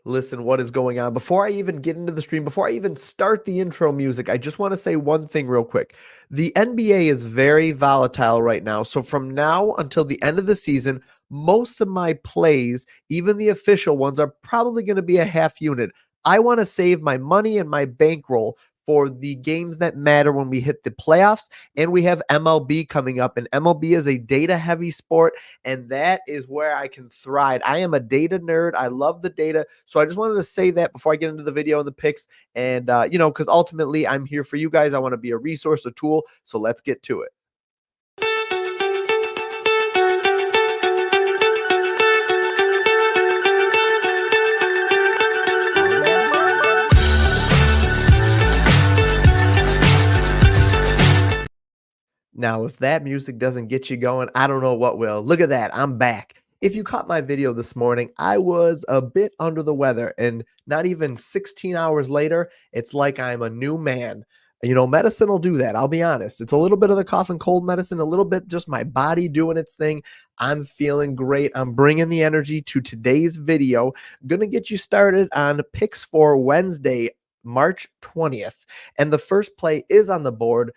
Listen, what is going on? Before I even get into the stream, before I even start the intro music, I just want to say one thing real quick. The NBA is very volatile right now. So from now until the end of the season, most of my plays, even the official ones, are probably going to be a half unit. I want to save my money and my bankroll for the games that matter when we hit the playoffs. And we have MLB coming up, and MLB is a data heavy sport, and that is where I can thrive. I am a data nerd. I love the data. So I just wanted to say that before I get into the video and the picks. And, because ultimately I'm here for you guys. I want to be a resource, a tool. So let's get to it. Now, if that music doesn't get you going, I don't know what will. Look at that. I'm back. If you caught my video this morning, I was a bit under the weather, and not even 16 hours later, it's like I'm a new man. Medicine will do that. I'll be honest. It's a little bit of the cough and cold medicine, a little bit just my body doing its thing. I'm feeling great. I'm bringing the energy to today's video. Going to get you started on picks for Wednesday, March 20th. And the first play is on the board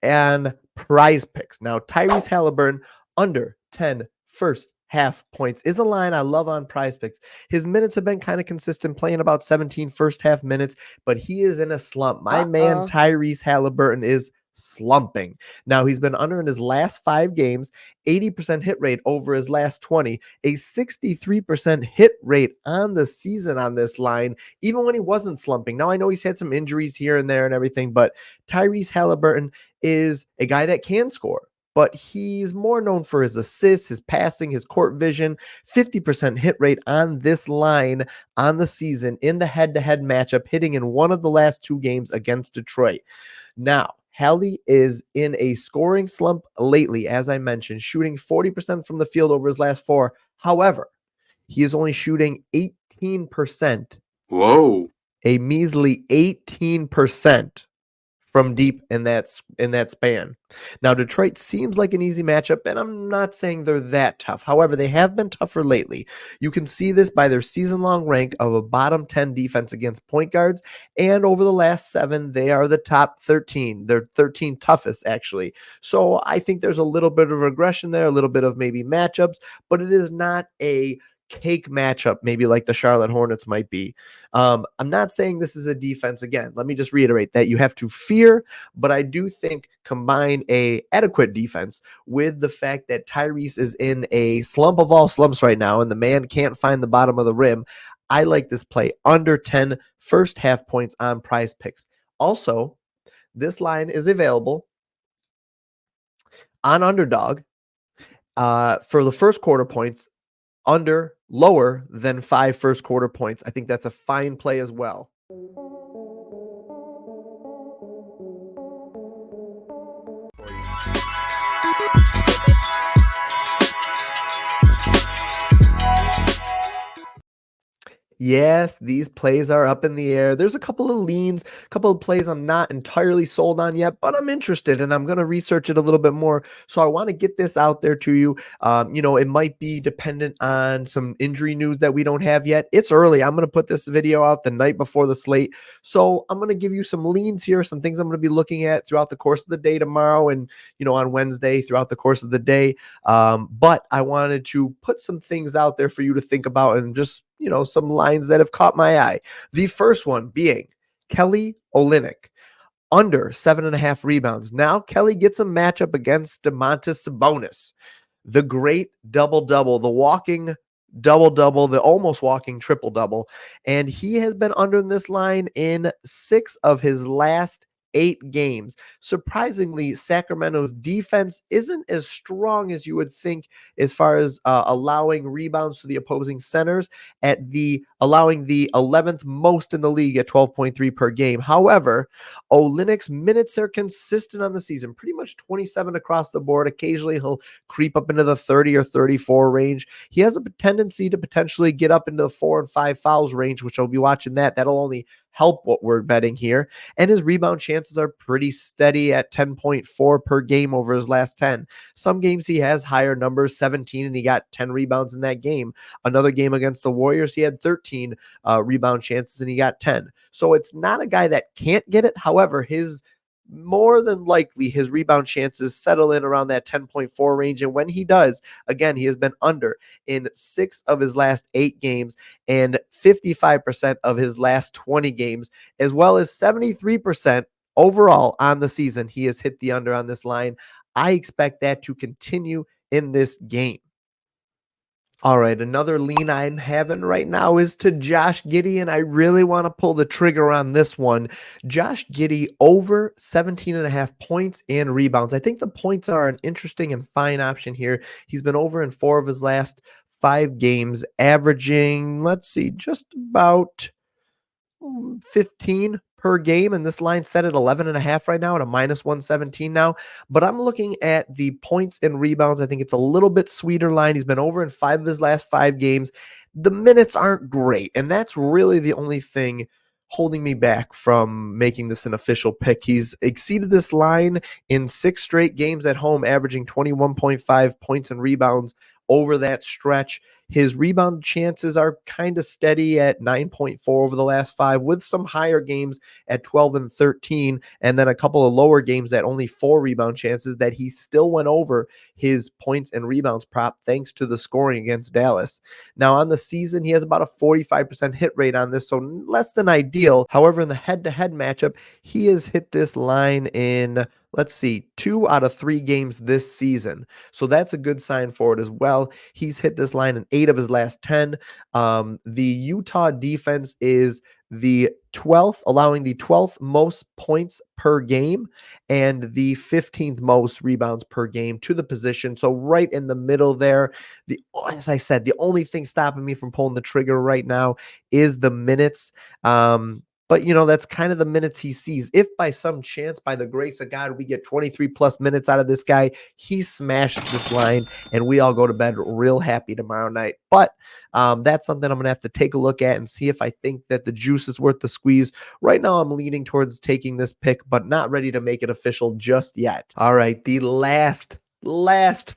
and PrizePicks. Now, Tyrese Halliburton under 10 first half points is a line I love on PrizePicks. His minutes have been kind of consistent, playing about 17 first half minutes, but he is in a slump. My man Tyrese Halliburton is slumping. Now, he's been under in his last 5 games, 80% hit rate over his last 20, a 63% hit rate on the season on this line, even when he wasn't slumping. Now, I know he's had some injuries here and there and everything, but Tyrese Halliburton is a guy that can score, but he's more known for his assists, his passing, his court vision. 50% hit rate on this line on the season in the head-to-head matchup, hitting in one of the last 2 games against Detroit. Now, Hallie is in a scoring slump lately, as I mentioned, shooting 40% from the field over his last 4. However, he is only shooting 18%. Whoa. A measly 18% from deep in that span. Now, Detroit seems like an easy matchup, and I'm not saying they're that tough. However, they have been tougher lately. You can see this by their season-long rank of a bottom 10 defense against point guards, and over the last 7, they are the top 13. They're 13 toughest, actually. So I think there's a little bit of regression there, a little bit of maybe matchups, but it is not a cake matchup, maybe like the Charlotte Hornets might be. I'm not saying this is a defense. Again, let me just reiterate that you have to fear, but I do think combine a adequate defense with the fact that Tyrese is in a slump of all slumps right now, and the man can't find the bottom of the rim. I like this play under 10 first half points on PrizePicks. Also, this line is available on Underdog for the first quarter points under lower than 5 first quarter points. I think that's a fine play as well. Yes, these plays are up in the air. There's a couple of leans, a couple of plays I'm not entirely sold on yet, but I'm interested and I'm going to research it a little bit more. So I want to get this out there to you. It might be dependent on some injury news that we don't have yet. It's early. I'm going to put this video out the night before the slate. So I'm going to give you some leans here, some things I'm going to be looking at throughout the course of the day tomorrow and, on Wednesday throughout the course of the day. But I wanted to put some things out there for you to think about and just, some lines that have caught my eye. The first one being Kelly Olynyk, under 7.5 rebounds. Now Kelly gets a matchup against Domantas Sabonis, the great double-double, the walking double-double, the almost walking triple-double. And he has been under this line in 6 of his last 8 games. Surprisingly, Sacramento's defense isn't as strong as you would think as far as allowing rebounds to the opposing centers, allowing the 11th most in the league at 12.3 per game. However, Olynyk's minutes are consistent on the season, pretty much 27 across the board. Occasionally he'll creep up into the 30 or 34 range. He has a tendency to potentially get up into the 4 and 5 fouls range, which I'll be watching that. That'll only help what we're betting here. And his rebound chances are pretty steady at 10.4 per game over his last 10. Some games he has higher numbers, 17, and he got 10 rebounds in that game. Another game against the Warriors, he had 13 rebound chances and he got 10. So it's not a guy that can't get it. However, his more than likely his rebound chances settle in around that 10.4 range. And when he does, again, he has been under in 6 of his last 8 games and 55% of his last 20 games, as well as 73% overall on the season. He has hit the under on this line. I expect that to continue in this game. All right, another lean I'm having right now is to Josh Giddey, and I really want to pull the trigger on this one. Josh Giddey over 17 and a half points and rebounds. I think the points are an interesting and fine option here. He's been over in 4 of his last 5 games, averaging, let's see, just about 15 per game, and this line set at 11 and a half right now at a minus 117 now. But I'm looking at the points and rebounds. I think it's a little bit sweeter line. He's been over in 5 of his last 5 games. The minutes aren't great, and that's really the only thing holding me back from making this an official pick. He's exceeded this line in 6 straight games at home, averaging 21.5 points and rebounds over that stretch. His rebound chances are kind of steady at 9.4 over the last 5, with some higher games at 12 and 13, and then a couple of lower games at only 4 rebound chances that he still went over his points and rebounds prop thanks to the scoring against Dallas. Now, on the season, he has about a 45% hit rate on this, so less than ideal. However, in the head-to-head matchup, he has hit this line in, let's see, 2 out of 3 games this season. So that's a good sign for it as well. He's hit this line in 8 of his last 10. The Utah defense is the 12th, allowing the 12th most points per game and the 15th most rebounds per game to the position. So right in the middle there. As I said, the only thing stopping me from pulling the trigger right now is the minutes. But, that's kind of the minutes he sees. If by some chance, by the grace of God, we get 23 plus minutes out of this guy, he smashes this line and we all go to bed real happy tomorrow night. But that's something I'm going to have to take a look at and see if I think that the juice is worth the squeeze. Right now, I'm leaning towards taking this pick, but not ready to make it official just yet. All right, the last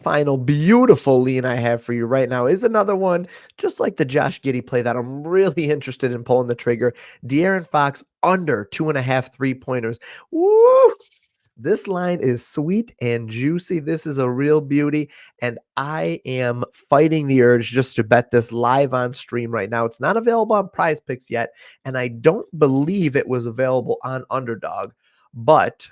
final beautiful lean I have for you right now is another one just like the Josh Giddey play that I'm really interested in pulling the trigger. De'Aaron Fox under 2.5 3-pointers. Woo! This line is sweet and juicy. This is a real beauty, and I am fighting the urge just to bet this live on stream right now. It's not available on PrizePicks yet, and I don't believe it was available on Underdog, but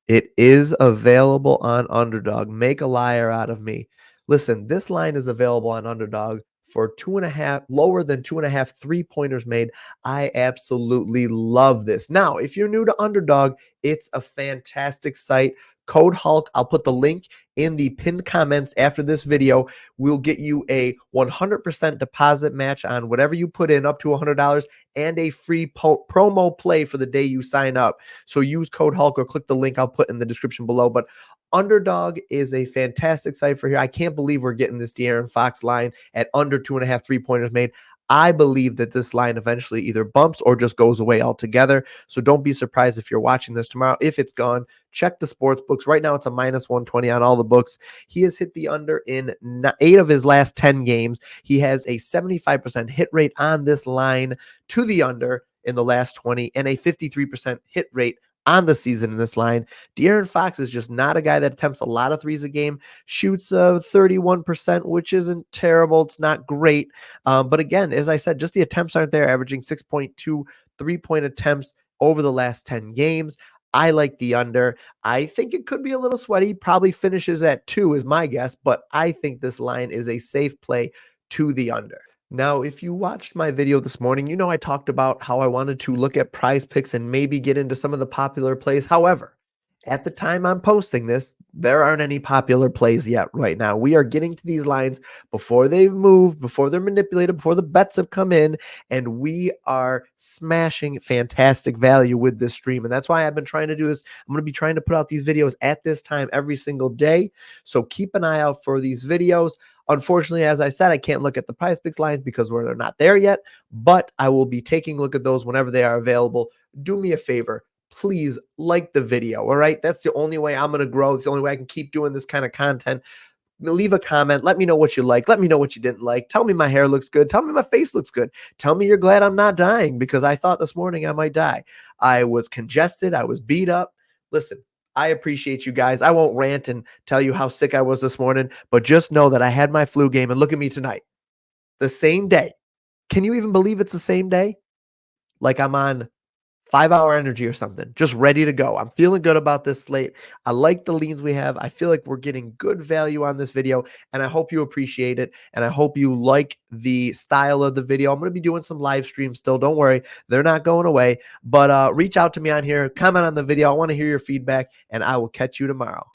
it is available on Underdog. Make a liar out of me. Listen, this line is available on Underdog for 2.5, lower than 2.5 3-pointers made. I absolutely love this. Now, if you're new to Underdog, it's a fantastic site. Code Hulk, I'll put the link in the pinned comments after this video. We'll get you a 100% deposit match on whatever you put in up to $100 and a free promo play for the day you sign up. So use code Hulk or click the link I'll put in the description below. But Underdog is a fantastic site for here. I can't believe we're getting this De'Aaron Fox line at under 2.5 3-pointers made. I believe that this line eventually either bumps or just goes away altogether. So don't be surprised if you're watching this tomorrow. If it's gone, check the sports books. Right now, it's a minus 120 on all the books. He has hit the under in 8 of his last 10 games. He has a 75% hit rate on this line to the under in the last 20 and a 53% hit rate on the season in this line. De'Aaron Fox is just not a guy that attempts a lot of threes a game, shoots 31%, which isn't terrible. It's not great. But again, as I said, just the attempts aren't there, averaging 6.2 3-point attempts over the last 10 games. I like the under. I think it could be a little sweaty. Probably finishes at 2 is my guess, but I think this line is a safe play to the under. Now, if you watched my video this morning, I talked about how I wanted to look at PrizePicks and maybe get into some of the popular plays. However, At the time I'm posting this, there aren't any popular plays yet right now. We are getting to these lines before they've moved, before they're manipulated, before the bets have come in, and we are smashing fantastic value with this stream. And that's why I've been trying to do this. I'm going to be trying to put out these videos at this time every single day. So keep an eye out for these videos. Unfortunately, as I said, I can't look at the PrizePicks lines because they're not there yet, but I will be taking a look at those whenever they are available. Do me a favor, please like the video. All right. That's the only way I'm going to grow. It's the only way I can keep doing this kind of content. Leave a comment. Let me know what you like. Let me know what you didn't like. Tell me my hair looks good. Tell me my face looks good. Tell me you're glad I'm not dying, because I thought this morning I might die. I was congested. I was beat up. Listen, I appreciate you guys. I won't rant and tell you how sick I was this morning, but just know that I had my flu game, and look at me tonight. The same day. Can you even believe it's the same day? Like I'm on 5-hour energy or something, just ready to go. I'm feeling good about this slate. I like the leans we have. I feel like we're getting good value on this video, and I hope you appreciate it. And I hope you like the style of the video. I'm going to be doing some live streams still. Don't worry, they're not going away. But reach out to me on here, comment on the video. I want to hear your feedback, and I will catch you tomorrow.